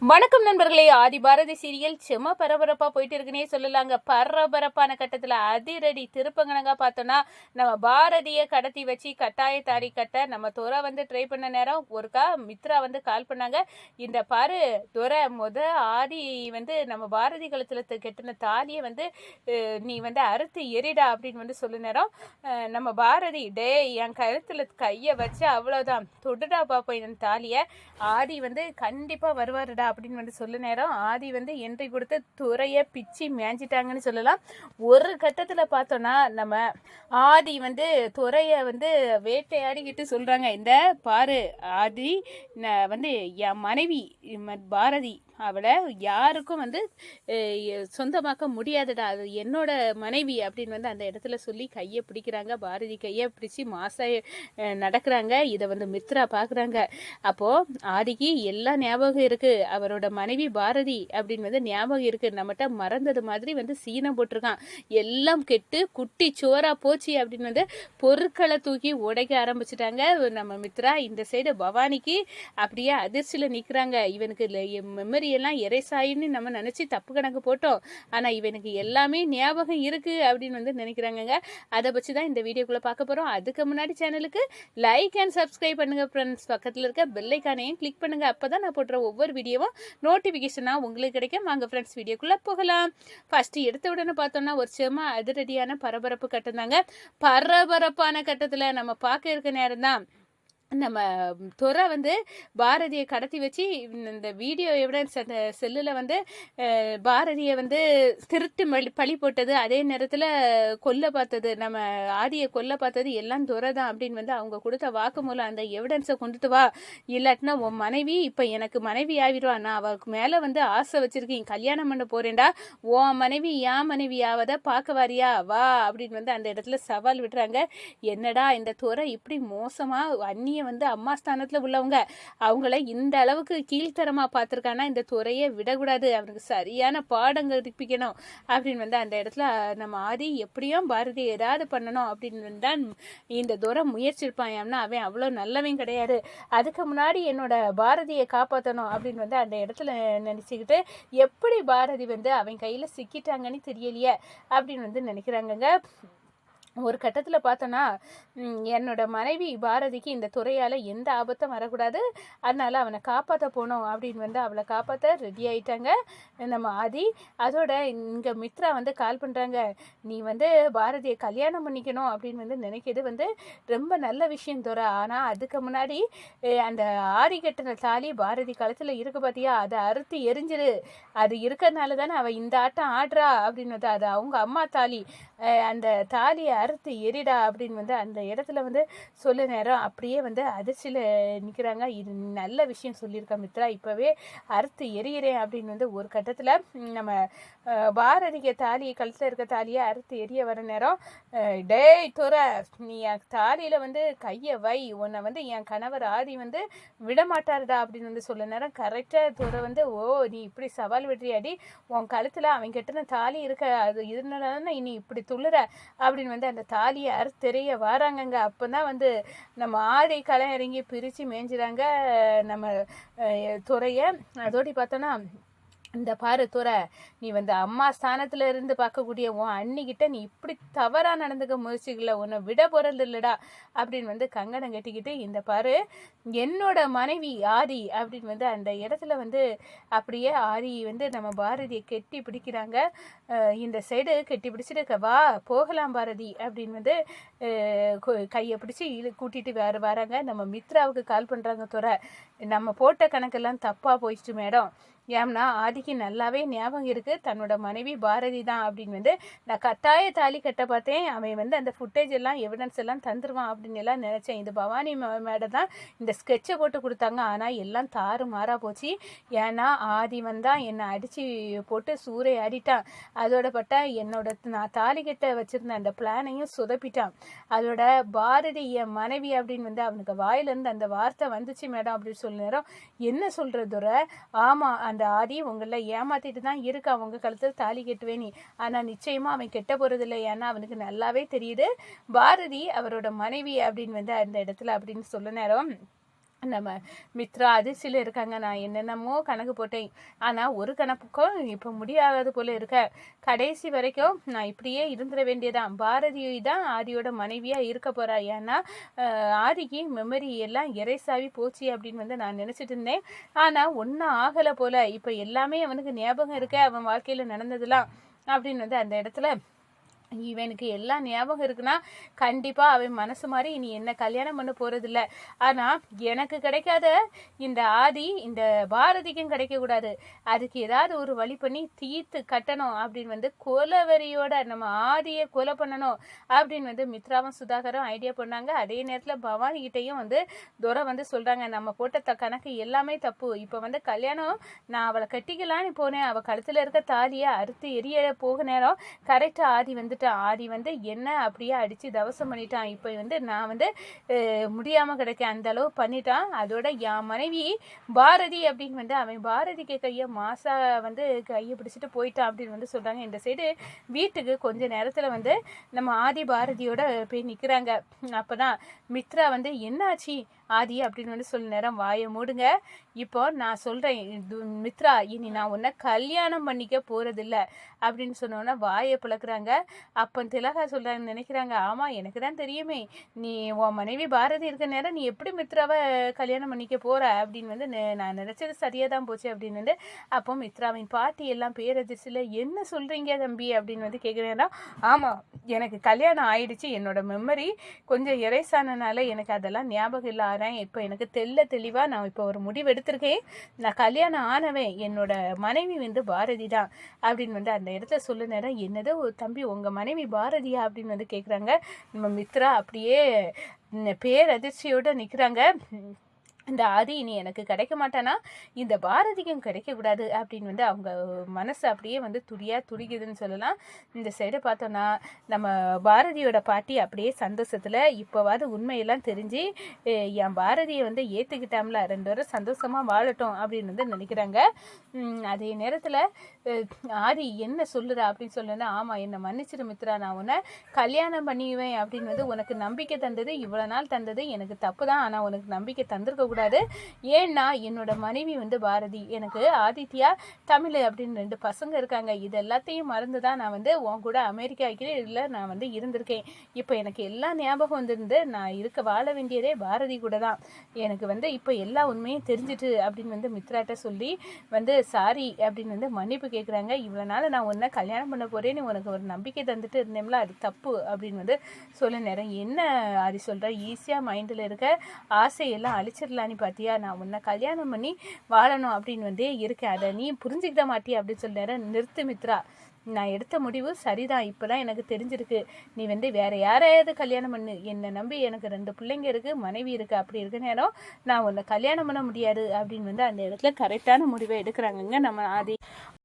வணக்கம் நண்பர்களே. ஆதி பாரதி சீரியல் செம பரபரப்பா போயிட்டு இருக்குன்னே சொல்லலாங்க. பரபரப்பான கட்டத்துல அதிரடி திருப்பங்கனங்க பார்த்தோம்னா, நம்ம பாரதிய கடத்தி வச்சு கட்டாய தாலி கட்ட நம்ம துரை ட்ரை பண்ண நேரம் ஒருக்கா மித்ரா கால் பண்ணாங்க. இந்த பாரு துரை, ஆதி நம்ம பாரதி கழுத்துல கெட்டின தாலியை நீ அறுத்து எரிடா அப்படின்னு சொல்ல நேரம், நம்ம பாரதி டே என் கழுத்துல கைய வச்சு அவ்வளவுதான், தொடுடா பாப்போம் என் தாலிய, ஆதி கண்டிப்பா வருவாருடா அப்படின்னு சொல்ல நேரம், ஆதி என்ட்ரி கொடுத்து துறையை பிச்சு மேஞ்சிட்டாங்கன்னு சொல்லலாம். ஒரு கட்டத்துல பார்த்தோம்னா நம்ம ஆதி துறைய வேட்டையாடிக்கிட்டு சொல்றாங்க, இந்த பாரு ஆதி, என் மனைவி பாரதி அவளை யாருக்கும் சொந்தமாக்க முடியாதுடா, அது என்னோட மனைவி அப்படின்னு அந்த இடத்துல சொல்லி கையை பிடிக்கிறாங்க. பாரதி கையை பிடிச்சி மாச நடக்கிறாங்க. இதை மித்ரா பார்க்குறாங்க. அப்போது ஆதிக்கு எல்லாம் ஞாபகம் இருக்குது, அவரோட மனைவி பாரதி அப்படின்னு ஞாபகம் இருக்குது, நம்மகிட்ட மறந்தது மாதிரி சீனம் போட்டிருக்கான், எல்லாம் கெட்டு குட்டி சோறா போச்சு அப்படின்னு பொருட்களை தூக்கி உடைக்க ஆரம்பிச்சிட்டாங்க நம்ம மித்ரா. இந்த சைடு பவானிக்கு அப்படியே அதிர்ச்சியில் நிற்கிறாங்க. இவனுக்கு மெமரி எல்லாம் எரேசாயின்னு நம்ம நினைச்சு தப்பு கணக்கு போட்டோம், ஆனா இவனுக்கு எல்லாமே ஞாபகம் இருக்கு அப்படின்னு நினைக்கிறாங்க. அதை வச்சு தான் இந்த வீடியோக்குள்ள பார்க்க போறோம். அதுக்கு முன்னாடி சேனலுக்கு லைக் அண்ட் சப்ஸ்கிரைப் பண்ணுங்க ஃப்ரெண்ட்ஸ். பக்கத்துல இருக்க பெல் ஐகானையும் கிளிக் பண்ணுங்க. அப்பதான் நான் போடுற ஒவ்வொரு வீடியோவும் நோட்டிபிகேஷனா உங்களுக்கு கிடைக்கும். வாங்க ஃப்ரெண்ட்ஸ் வீடியோக்குள்ள போகலாம். ஃபர்ஸ்ட் எடுத்த உடனே பார்த்தோம்னா ஒரு செம அதிரடியான பரபரப்பு கட்டம் தாங்க. பரபரப்பான கட்டத்துல நம்ம பார்க்க இருக்க நேரம் தான் நம்ம துரை பாரதியை கடத்தி வச்சு இந்த வீடியோ எவிடன்ஸ் அந்த செல்லில் பாரதியை திருட்டு பழி போட்டது, அதே நேரத்தில் கொல்ல பார்த்தது, நம்ம ஆதியை கொல்ல பார்த்தது எல்லாம் துரை தான் அப்படின்னு அவங்க கொடுத்த வாக்குமூலம், அந்த எவிடன்ஸை கொண்டுட்டு வா, இல்லாட்டினா உன் மனைவி இப்போ எனக்கு மனைவி ஆகிடுவா, நான் அவருக்கு மேலே ஆசை வச்சிருக்கேன், கல்யாணம் பண்ண போறேன்டா, உன் மனைவி என் மனைவி ஆவதை பார்க்க வாரியா வா அப்படின்னு அந்த இடத்துல சவால் விடுறாங்க. என்னடா இந்த துரை இப்படி மோசமா அந்நிய அம்மா ஸ்தானத்துல உள்ளவங்க அவங்கள இந்த அளவுக்கு கீழ்த்தரமா பார்த்திருக்கானா, இந்த துறையை விடக்கூடாது, அவனுக்கு சரியான பாடம் கற்பிக்கணும் அப்படின்னு அந்த இடத்துல நம்ம ஆதி எப்படியும் பாரதி ஏதாவது பண்ணணும் அப்படின்னு தான் இந்த துறை முயற்சிருப்பான். ஏன்னா அவன் அவ்வளோ நல்லவன் கிடையாது, அதுக்கு முன்னாடி என்னோட பாரதியை காப்பாற்றணும் அப்படின்னு அந்த இடத்துல நினைச்சுக்கிட்டு எப்படி பாரதி அவன் கையில சிக்கிட்டாங்கன்னு தெரியலையே அப்படின்னு நினைக்கிறாங்கங்க. ஒரு கட்டத்தில் பார்த்தோன்னா, என்னோட மனைவி பாரதிக்கு இந்த துறையால் எந்த ஆபத்தும் வரக்கூடாது, அதனால் அவனை காப்பாற்ற போனோம் அப்படின்னு அவளை காப்பாற்ற ரெடி ஆகிட்டாங்க நம்ம ஆதி. அதோட இங்கே மித்ரா கால் பண்ணுறாங்க, நீ பாரதியை கல்யாணம் பண்ணிக்கணும் அப்படின்னு நினைக்கிறது ரொம்ப நல்ல விஷயம் துறை, ஆனால் அதுக்கு முன்னாடி அந்த ஆரி கட்டின தாலி பாரதி காலத்தில் இருக்கு பார்த்தியா, அதை அறுத்து எரிஞ்சிரு, அது இருக்கிறதுனால தானே அவள் இந்த ஆட்டம் ஆடுறா அப்படின்னு அது அவங்க அம்மா தாலி, அந்த தாலியை அறுத்து எரிடா அப்படின்னு அந்த இடத்துல சொல்ல நேரம் அப்படியே அதிர்ச்சியில் நிற்கிறாங்க. இது நல்ல விஷயம் சொல்லியிருக்கா மித்ரா, இப்போவே அறுத்து எரியிறேன் அப்படின்னு ஒரு கட்டத்தில் நம்ம பாரதிக்கு தாலியை கழுத்தில் இருக்க தாலியை அறுத்து எரிய வர நேரம், டேய் துறை, நீ என் தாலியில் கையை வை, உன்னை என் கணவர் ஆதி விடமாட்டாருடா அப்படின்னு சொல்ல நேரம், கரெக்டாக துறை ஓ நீ இப்படி சவால் விடுறியாடி, உன் கழுத்தில் அவன் கெட்டின தாலி இருக்க, அது இதனால இனி இப்படி துள்ளுற அப்படின்னு அந்த தாலியை அறுத்தெறிய வராங்கங்க. அப்போ தான் நம்ம ஆதி களை இறங்கி பிரித்து மேய்ஞ்சிறாங்க நம்ம துறையை. அதோடி பார்த்தோன்னா, இந்த பாரு துறை, நீ அம்மா ஸ்தானத்துல இருந்து பார்க்கக்கூடிய உன் அண்ணிக்கிட்ட நீ இப்படி தவறா நடந்துக்க முயற்சிக்கல, உன்னை விட போறது இல்லடா அப்படின்னு கங்கணம் கட்டிக்கிட்டு, இந்த பாரு என்னோட மனைவி ஆதி அப்படின்னு அந்த இடத்துல அப்படியே ஆதி நம்ம பாரதியை கெட்டி பிடிக்கிறாங்க. இந்த சைடு கெட்டி பிடிச்சிட்டு வா போகலாம் பாரதி அப்படின்னு கையை பிடிச்சி கூட்டிட்டு வராங்க. நம்ம மித்ராவுக்கு கால் பண்றாங்க துறை, நம்ம போட்ட கணக்கெல்லாம் தப்பா போயிடுச்சு மேடம், ஏம்னா ஆதிக்கு நல்லாவே ஞாபகம் இருக்குது தன்னோட மனைவி பாரதி தான் அப்படின்னு நான் கட்டாய தாலி கட்ட பார்த்தேன், அவன் அந்த ஃபுட்டேஜ் எல்லாம் எவிடன்ஸ் எல்லாம் தந்துடுவான் அப்படின்னு எல்லாம் நினச்சேன். இது பவானி மேடம் தான் இந்த ஸ்கெட்சை போட்டு கொடுத்தாங்க, ஆனால் எல்லாம் தாறு மாறா போச்சு. ஏன்னா ஆதி தான் என்னை அடித்து போட்டு சூறை ஆடிட்டான், அதோட பட்டா என்னோட நான் தாலி கட்ட வச்சுருந்த அந்த பிளானையும் சொதப்பிட்டான், அதோட பாரதி என் மனைவி அப்படின்னு அவனுக்கு வாயிலேருந்து அந்த வார்த்தை வந்துச்சு மேடம் அப்படின்னு சொல்ல நேரம், என்ன சொல்கிறதுற, ஆமாம் அந்த ஆதி உங்களை ஏமாத்திட்டு தான் இருக்கா, அவங்க கழுத்தில் தாலி கட்டுவேன் நீ, ஆனால் நிச்சயமாக அவன் கெட்ட போகிறதில்லை, ஏன்னா அவனுக்கு நல்லாவே தெரியுது பாரதி அவரோட மனைவி அப்படின்னு அந்த இடத்துல அப்படின்னு சொல்ல நேரம், நம்ம மித்ரா அதிர்ச்சியில் இருக்காங்க. நான் என்னென்னமோ கணக்கு போட்டேன், ஆனால் ஒரு கணக்குக்கும் இப்போ முடியாதது போல இருக்க. கடைசி வரைக்கும் நான் இப்படியே இருந்துட வேண்டியதான். பாரதி தான் ஆதியோட மனைவியாக இருக்க போகிறா. ஏன்னா ஆதிக்கு மெமரி எல்லாம் எரேசாவி போச்சு அப்படின்னு நான் நினச்சிட்டு இருந்தேன். ஆனால் ஒன்றும் ஆகலை போல. இப்போ எல்லாமே அவனுக்கு ஞாபகம் இருக்க, அவன் வாழ்க்கையில் நடந்ததுலாம் அப்படின்னு அந்த இடத்துல இவனுக்கு எல்லாம் ஞாபகம் இருக்குன்னா கண்டிப்பாக அவன் மனசு மாதிரி இனி என்ன கல்யாணம் பண்ண போகிறதில்ல. ஆனால் எனக்கு கிடைக்காத இந்த ஆதி இந்த பாரதிக்கும் கிடைக்கக்கூடாது. அதுக்கு ஏதாவது ஒரு வழி பண்ணி தீர்த்து கட்டணும் அப்படின்னு கொலவரியோட நம்ம ஆதியை கொலை பண்ணணும் அப்படின்னு மித்ராவும் சுதாகரும் ஐடியா பண்ணாங்க. அதே நேரத்தில் பவானி கிட்டையும் துரை சொல்கிறாங்க, நம்ம போட்ட கணக்கு எல்லாமே தப்பு. இப்போ கல்யாணம் நான் அவளை கட்டிக்கலான்னு போனேன், அவள் கழுத்தில் இருக்க தாலியை அறுத்து எரிய போக நேரம் கரெக்டாக ஆதி ஆதி என்ன அப்படியே அடிச்சு தவசம் பண்ணிட்டான். இப்போ நான் முடியாம கிடைக்க அந்த அளவு பண்ணிட்டான். அதோட என் மனைவி பாரதி அப்படின்னு அவன் பாரதிக்கு கையை மாசா கையை பிடிச்சிட்டு போயிட்டான் அப்படின்னு சொல்றாங்க. இந்த சைடு வீட்டுக்கு கொஞ்ச நேரத்துல நம்ம ஆதி பாரதியோட போய் நிக்கிறாங்க. அப்பதான் மித்ரா என்னாச்சு ஆதி அப்படின்னு சொல்ல நேரம், வாயை மூடுங்க, இப்போ நான் சொல்றேன் மித்ரா, இனி நான் உன்னை கல்யாணம் பண்ணிக்க போறதில்ல அப்படின்னு சொன்னோன்னா வாயை பிளக்குறாங்க. அப்போ திலகா சொல்றாங்கன்னு நினைக்கிறாங்க, ஆமா எனக்கு தான் தெரியுமே, நீ உன் மனைவி பாரதி இருக்க நேரம் நீ எப்படி மித்ராவை கல்யாணம் பண்ணிக்க போற அப்படின்னு நான் நினைச்சது சரியா தான் போச்சு அப்படின்னு. அப்போ மித்ராவின் பாட்டி எல்லாம் பேரதிர்ச்சியில் என்ன சொல்றீங்க தம்பி அப்படின்னு கேட்குறேன்னா, ஆமா எனக்கு கல்யாணம் ஆயிடுச்சு, என்னோட மெமரி கொஞ்சம் எரேஸானனால எனக்கு அதெல்லாம் ஞாபகம் இல்லை. இப்போ எனக்கு தெளிவா நான் இப்போ ஒரு முடிவு எடுத்திருக்கேன். நான் கல்யாணம் ஆனவன் என்னோட மனைவி பாரதி தான் அப்படின்னு அந்த இடத்துல சொல்ல நேரம், என்னது தம்பி உங்க மனைவி பாரதியா அப்படின்னு கேட்குறாங்க. நம்ம மித்ரா அப்படியே பேரதிர்ச்சியோட நிற்கிறாங்க. இந்த ஆதி இனி எனக்கு கிடைக்க மாட்டானா, இந்த பாரதிக்கும் கிடைக்கக்கூடாது அப்படின்னு அவங்க மனசு அப்படியே துடிக்குதுன்னு சொல்லலாம். இந்த சைடை பார்த்தோன்னா நம்ம பாரதியோட பாட்டி அப்படியே சந்தோஷத்தில் இப்போவாது உண்மையெல்லாம் தெரிஞ்சு என் பாரதியை ஏற்றுக்கிட்டாம்ல, 2 பேரும் சந்தோஷமாக வாழட்டும் அப்படின்னு நினைக்கிறாங்க. அதே நேரத்தில் ஆதி என்ன சொல்லுறா அப்படின்னு சொல்லணும்னா, ஆமாம் என்னை மன்னிச்சிரு மித்ரா, நான் உன்னை கல்யாணம் பண்ணிக்குவேன் அப்படின்னு உனக்கு நம்பிக்கை தந்தது, இவ்வளோ நாள் தந்தது எனக்கு தப்பு தான், ஆனால் உனக்கு நம்பிக்கை தந்திருக்க கூடாது. ஏன்னா என்னோட மனைவி பாரதி, எனக்கு ஆதித்யா தமிழ் அப்படின்னு 2 பசங்க இருக்காங்க. இது எல்லாத்தையும் மறந்துதான் நான் உன் கூட அமெரிக்காக்கில் நான் இருந்திருக்கேன். இப்போ எனக்கு எல்லா ஞாபகம் நான் வாழ வேண்டியதே பாரதி கூட தான். எனக்கு இப்போ எல்லா உண்மையும் தெரிஞ்சிட்டு அப்படின்னு மித்ராட்ட சொல்லி சாரி அப்படின்னு மன்னிப்பு கேட்குறாங்க. இவ்வளோ நாள் நான் உன்னை கல்யாணம் பண்ண போறேன்னு உனக்கு ஒரு நம்பிக்கை தந்துட்டு இருந்தேன்ல, அது தப்பு அப்படின்னு சொல்ல நேரம், என்ன அது சொல்ற, ஈஸியாக மைண்டில் இருக்க ஆசையெல்லாம் அழிச்சிடலான்னு பார்த்தியா, நான் உன்னை கல்யாணம் பண்ணி வாழணும் அப்படின்னு இருக்கேன், அதை நீ புரிஞ்சுக்கிட்ட மாட்டியா அப்படின்னு சொல்ல நேரம், நிறுத்து மித்ரா, நான் எடுத்த முடிவு சரிதான், இப்போதான் எனக்கு தெரிஞ்சிருக்கு, நீ வேற யாரையாவது கல்யாணம் பண்ணு, என்னை நம்பி எனக்கு 2 பிள்ளைங்க இருக்கு, மனைவி இருக்கு, அப்படி இருக்க நேரம் நான் உன்னை கல்யாணம் பண்ண முடியாது அப்படின்னு அந்த இடத்துல கரெக்டான முடிவை எடுக்கிறாங்கங்க நம்ம ஆதி.